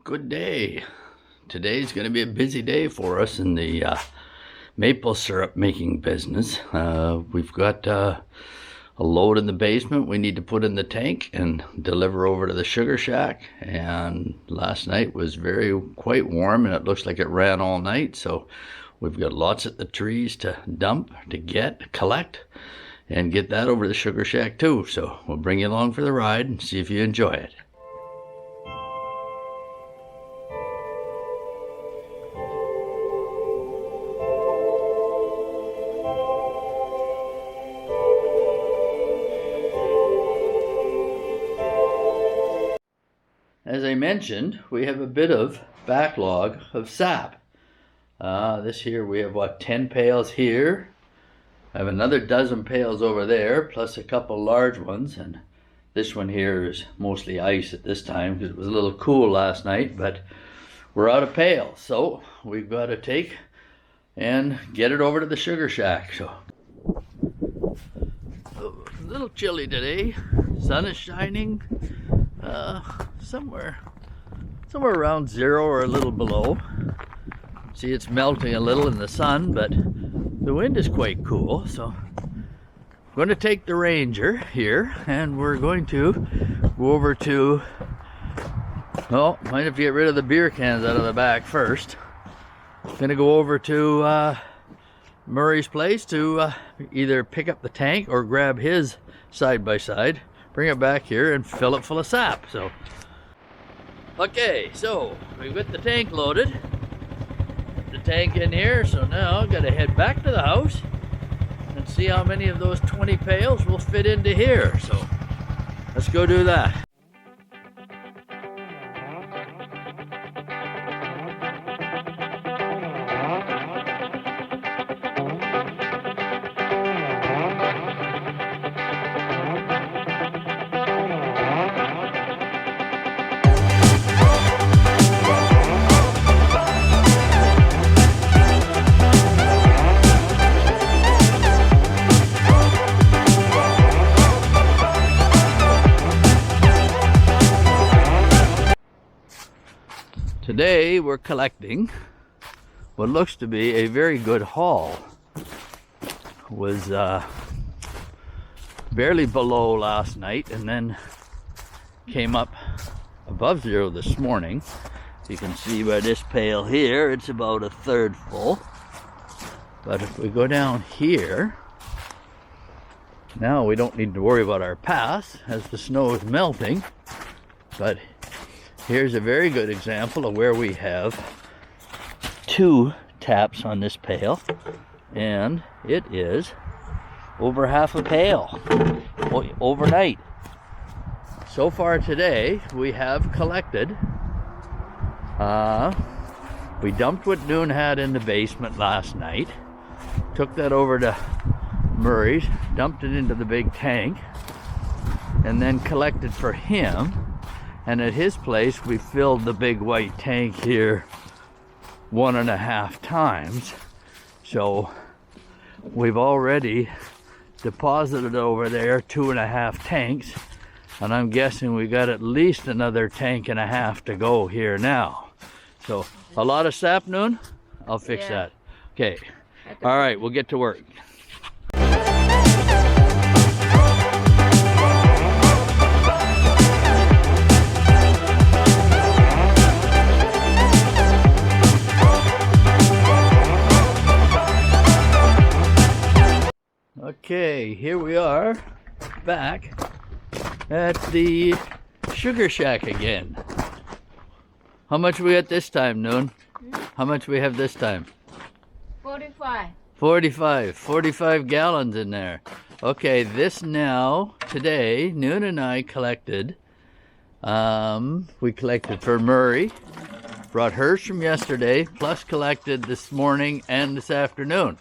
Good day. Today's going to be a busy day for us in the maple syrup making business. We've got a load in the basement we need to put in the tank and deliver over to the sugar shack. And last night was quite warm, and it looks like it ran all night. So we've got lots of the trees to dump, to collect, and get that over to the sugar shack too. So we'll bring you along for the ride and see if you enjoy it. As I mentioned, we have a bit of backlog of sap. This here, we have 10 pails here. I have another dozen pails over there, plus a couple large ones. And this one here is mostly ice at this time because it was a little cool last night, but we're out of pails. So we've got to take and get it over to the sugar shack. So a little chilly today. Sun is shining. Somewhere around 0 or a little below. See, it's melting a little in the sun, but the wind is quite cool. So I'm going to take the Ranger here, and we're going to go over to, well, might have to get rid of the beer cans out of the back first. Going to go over to Murray's place to either pick up the tank or grab his side by side, bring it back here and fill it full of sap. So okay, so we've got the tank loaded, the tank in here. So now I've got to head back to the house and see how many of those 20 pails will fit into here. So let's go do that. Today we're collecting what looks to be a very good haul. Was barely below last night and then came up above 0 this morning. You can see by this pail here, it's about 1/3 full. But if we go down here, now we don't need to worry about our pass as the snow is melting. But here's a very good example of where we have 2 taps on this pail, and it is over half a pail overnight. So far today, we have collected, we dumped what Noon had in the basement last night, took that over to Murray's, dumped it into the big tank, and then collected for him. And at his place, we filled the big white tank here 1.5 times. So we've already deposited over there 2.5 tanks. And I'm guessing we got at least another 1.5 tanks to go here now. So a lot of sap, Noon? I'll fix that. Okay. All right, we'll get to work. Okay, here we are back at the sugar shack again. How much we got this time, Noon? How much we have this time? 45. 45 gallons in there. Okay, this now, today, Noon and I collected, we collected for Murray, brought hers from yesterday, plus collected this morning and this afternoon.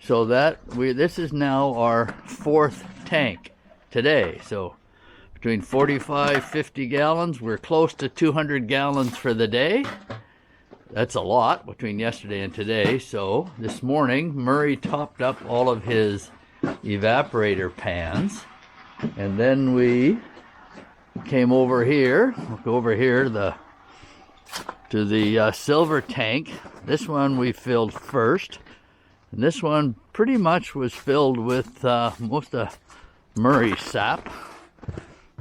So this is now our 4th tank today. So between 45, 50 gallons, we're close to 200 gallons for the day. That's a lot between yesterday and today. So this morning, Murray topped up all of his evaporator pans. And then we came over here, look over here, the to the silver tank. This one we filled first. And this one pretty much was filled with most of Murray's sap.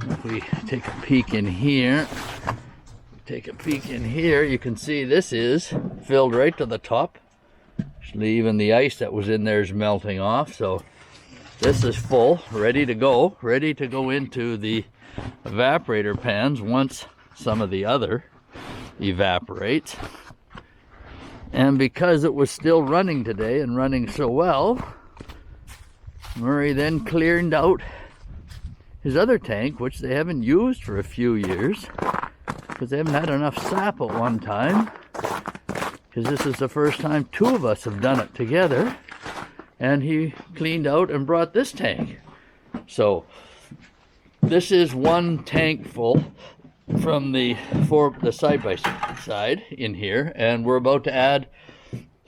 If we take a peek in here, you can see this is filled right to the top. Actually, even the ice that was in there is melting off. So this is full, ready to go into the evaporator pans once some of the other evaporates. And because it was still running today and running so well, Murray then cleared out his other tank, which they haven't used for a few years because they haven't had enough sap at one time, because this is the first time two of us have done it together. And he cleaned out and brought this tank. So this is one tank full from the side by side in here, and we're about to add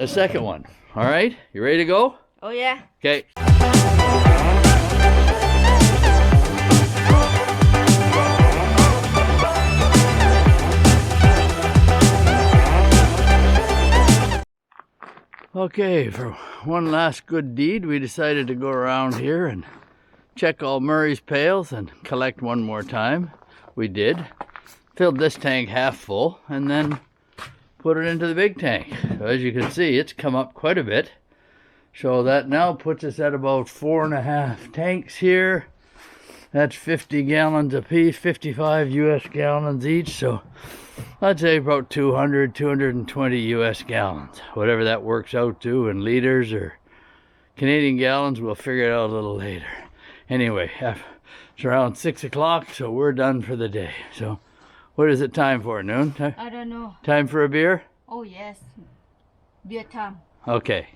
a second one. All right, you ready to go? Oh yeah. Okay. Okay, for one last good deed, we decided to go around here and check all Murray's pails and collect one more time. We did. Filled this tank half full and then put it into the big tank. So as you can see, it's come up quite a bit. So that now puts us at about 4.5 tanks here. That's 50 gallons a piece, 55 US gallons each. So I'd say about 200, 220 US gallons, whatever that works out to in liters or Canadian gallons. We'll figure it out a little later. Anyway, it's around 6 o'clock, so we're done for the day. So what is it time for, Noon? I don't know. Time for a beer? Oh yes. Beer time. Okay.